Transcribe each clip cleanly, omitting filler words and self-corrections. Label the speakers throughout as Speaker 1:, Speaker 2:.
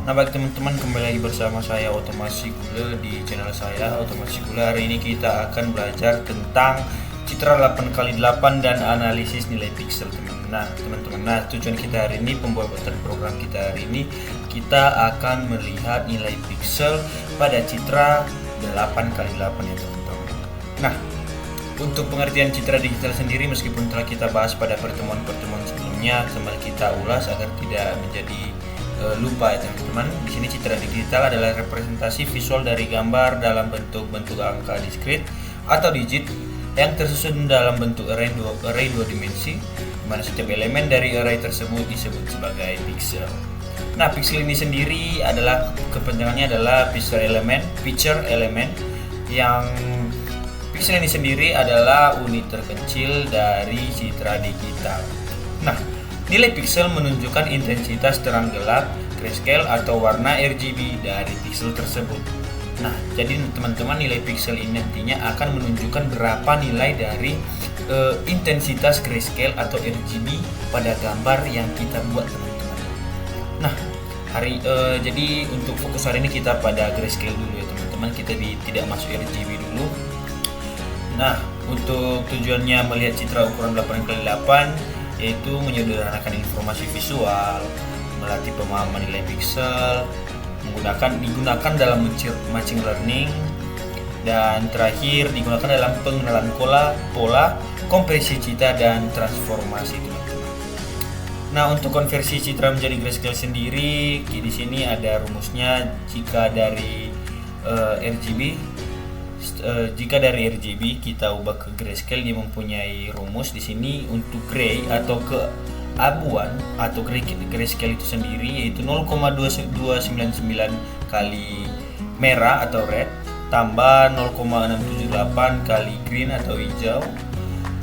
Speaker 1: Nah, baik teman-teman, kembali lagi bersama saya Otomasi Gula di channel saya Otomasi Gula. Hari ini kita akan belajar tentang citra 8x8 dan analisis nilai piksel, teman-teman. Nah, tujuan kita hari ini, pembuatan program kita hari ini, kita akan melihat nilai piksel pada citra 8x8 ya, teman-teman. Nah, untuk pengertian citra digital sendiri, meskipun telah kita bahas pada pertemuan-pertemuan sebelumnya, kembali kita ulas agar tidak menjadi lupa ya teman-teman. Di sini citra digital adalah representasi visual dari gambar dalam bentuk angka diskrit atau digit yang tersusun dalam bentuk array dua dimensi, di mana setiap elemen dari array tersebut disebut sebagai piksel. Nah, piksel ini sendiri adalah kepanjangannya adalah feature element yang piksel ini sendiri adalah unit terkecil dari citra digital. Nah, nilai piksel menunjukkan intensitas terang gelap, grayscale atau warna RGB dari piksel tersebut. Nah, jadi teman-teman, nilai piksel ini nantinya akan menunjukkan berapa nilai dari intensitas grayscale atau RGB pada gambar yang kita buat, teman-teman. Nah, jadi untuk fokus hari ini kita pada grayscale dulu ya teman-teman. Kita tidak masuk RGB dulu. Nah, untuk tujuannya melihat citra ukuran 8x8 yaitu menyederhanakan informasi visual, melatih pemahaman nilai piksel, digunakan dalam machine learning, dan terakhir digunakan dalam pengenalan pola, kompresi citra dan transformasi, teman-teman. Nah, untuk konversi citra menjadi grayscale sendiri, di sini ada rumusnya. Jika dari RGB kita ubah ke grayscale, dia mempunyai rumus di sini. Untuk gray atau keabuan atau grayscale itu sendiri yaitu 0,299 kali merah atau red tambah 0,678 kali green atau hijau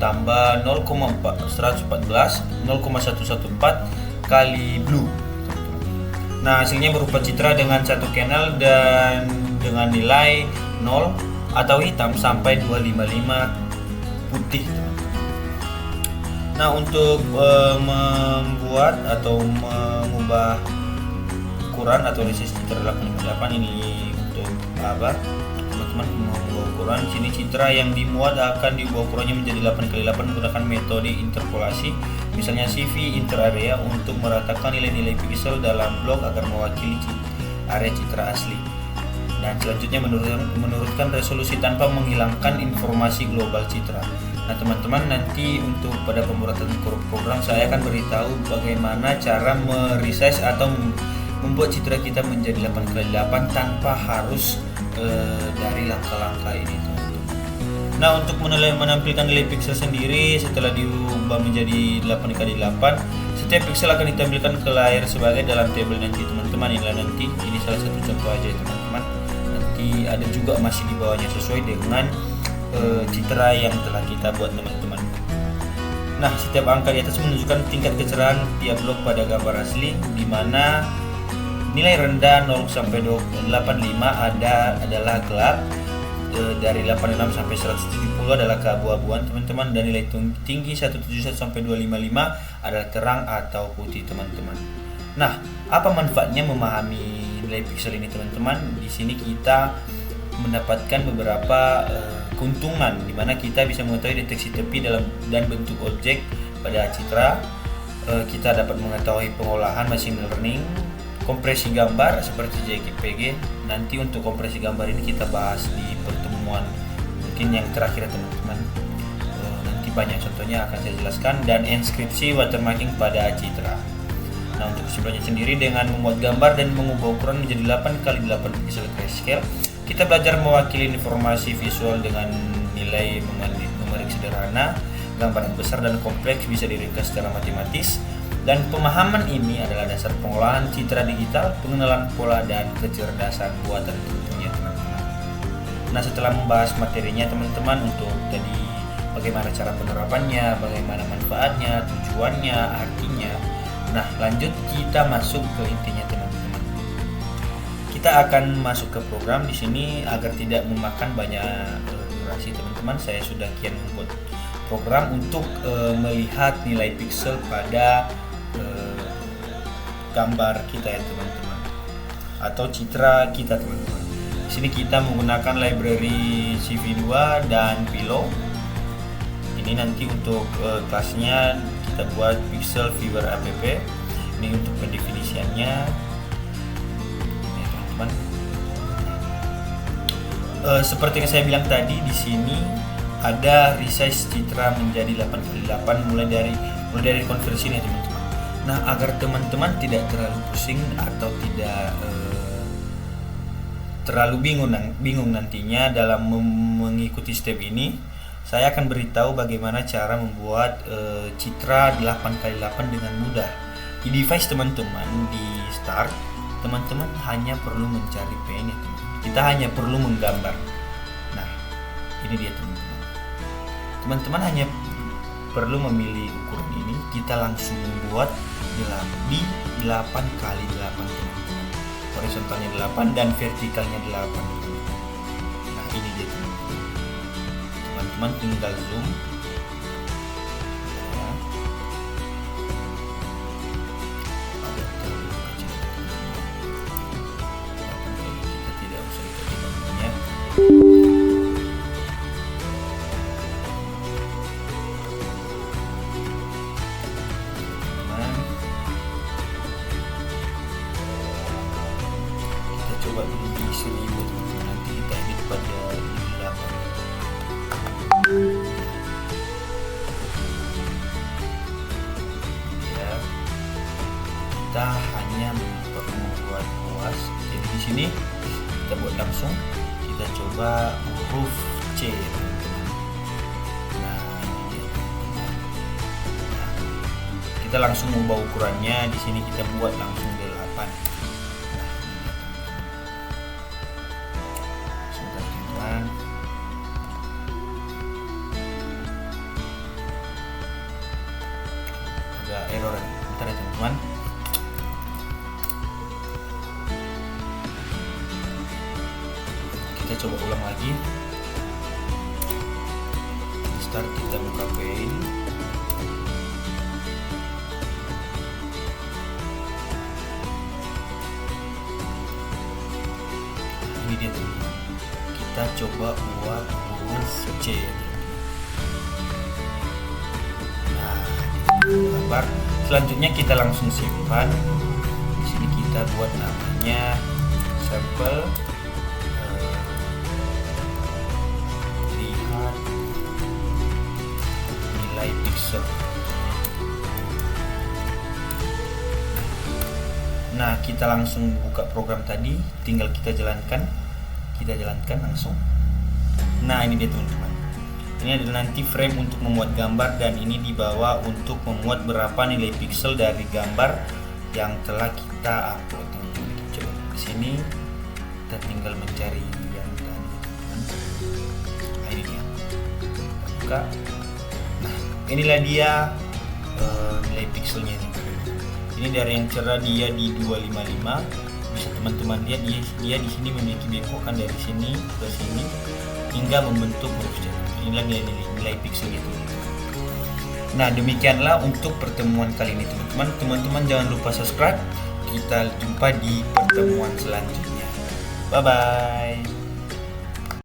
Speaker 1: tambah 0,114 kali blue. Nah, hasilnya berupa citra dengan satu channel dan dengan nilai 0 atau hitam sampai 255 putih. Nah, untuk membuat atau mengubah ukuran atau resist citra 8x8 ini untuk apa? Teman-teman, mengubah ukuran sini citra yang dimuat akan diubah ukurannya menjadi 8x8 menggunakan metode interpolasi, misalnya CV interarea, untuk meratakan nilai-nilai piksel dalam blok agar mewakili area citra asli. Dan selanjutnya menurunkan resolusi tanpa menghilangkan informasi global citra. Nah, teman-teman, nanti untuk pada pembuatan program saya akan beritahu bagaimana cara meresize atau membuat citra kita menjadi 8x8 tanpa harus dari langkah-langkah ini, teman-teman. Nah, untuk menampilkan nilai piksel sendiri setelah diubah menjadi 8x8, setiap piksel akan ditampilkan ke layar sebagai dalam tabel nanti, teman-teman. Ini salah satu contoh aja, teman-teman. Ada juga masih di bawahnya sesuai dengan citra yang telah kita buat, teman-teman. Nah, setiap angka di atas menunjukkan tingkat kecerahan tiap blok pada gambar asli, di mana nilai rendah 0 sampai 85 adalah gelap, dari 86 sampai 170 adalah keabu-abuan, teman-teman, dan nilai tinggi 171 sampai 255 adalah terang atau putih, teman-teman. Nah, apa manfaatnya memahami nilai piksel ini, teman-teman? Di sini kita mendapatkan beberapa keuntungan, di mana kita bisa mengetahui deteksi tepi dan bentuk objek pada citra. Kita dapat mengetahui pengolahan machine learning, kompresi gambar seperti JPG. Nanti untuk kompresi gambar ini kita bahas di pertemuan mungkin yang terakhir, teman-teman. Nanti banyak contohnya akan saya jelaskan, dan inskripsi watermarking pada citra. Nah, untuk kesimpulannya sendiri, dengan membuat gambar dan mengubah ukuran menjadi 8x8 piksel grayscale, kita belajar mewakili informasi visual dengan nilai numerik sederhana. Gambar yang besar dan kompleks bisa diringkas secara matematis, dan pemahaman ini adalah dasar pengolahan citra digital, pengenalan pola, dan kecerdasan buatan tentunya, teman-teman. Nah, setelah membahas materinya, teman-teman, untuk tadi bagaimana cara penerapannya, bagaimana manfaatnya, tujuannya, artinya. Nah, lanjut kita masuk ke intinya, teman-teman. Kita akan masuk ke program di sini agar tidak memakan banyak durasi, teman-teman. Saya sudah kian membuat program untuk melihat nilai piksel pada gambar kita ya, teman-teman. atau citra kita teman-teman. Di sini kita menggunakan library CV2 dan Pillow. Ini nanti untuk kelasnya kita buat Pixel Viewer app. Ini untuk pendefinisiannya. Ini teman-teman. Seperti yang saya bilang tadi, di sini ada resize citra menjadi 8x8 mulai dari konversi ini teman-teman. Nah, agar teman-teman tidak terlalu pusing atau tidak terlalu bingung nantinya dalam mengikuti step ini, saya akan beritahu bagaimana cara membuat citra 8x8 dengan mudah. Di device teman-teman, di start, teman-teman hanya perlu mencari pen ya teman. Kita hanya perlu menggambar. Nah, ini dia teman-teman. Teman-teman hanya perlu memilih ukuran ini, kita langsung membuat di 8x8 teman-teman. Horizontalnya 8 dan vertikalnya 8. Nah, ini dia teman-teman. Teman-teman tinggal zoom ya. Kita tidak usah ikuti namanya. Coba dulu di 1000 teman-teman, nanti kita edit pada 8 ya. Kita hanya perlu membuat luas. Jadi di sini kita buat langsung, kita coba huruf C teman-teman. Nah, ini dia teman-teman. Nah, kita langsung ubah ukurannya. Di sini kita buat langsung 8. Agak error, bentar ya teman-teman. Kita coba ulang lagi. Start, kita buka Paint. Ini dia teman-teman. Kita coba buat huruf C. Gambar. Selanjutnya kita langsung simpan. Di sini kita buat namanya sampel. Lihat nilai pixel. Nah, kita langsung buka program tadi, tinggal kita jalankan langsung. Nah, ini dia teman-teman. Ini adalah nanti frame untuk memuat gambar, dan ini di bawah untuk memuat berapa nilai pixel dari gambar yang telah kita upload. Kita coba ke sini, kita tinggal mencari yang tadi teman-teman. Nah, ini dia. Buka. Nah, inilah dia nilai pixelnya nih. Ini dari yang cerah dia di 255. Bisa teman-teman lihat dia di sini memiliki bekokan dari sini ke sini hingga membentuk huruf C. Inilah nilai pixelnya itu. Nah, demikianlah untuk pertemuan kali ini teman-teman. Teman-teman jangan lupa subscribe. Kita jumpa di pertemuan selanjutnya. Bye bye.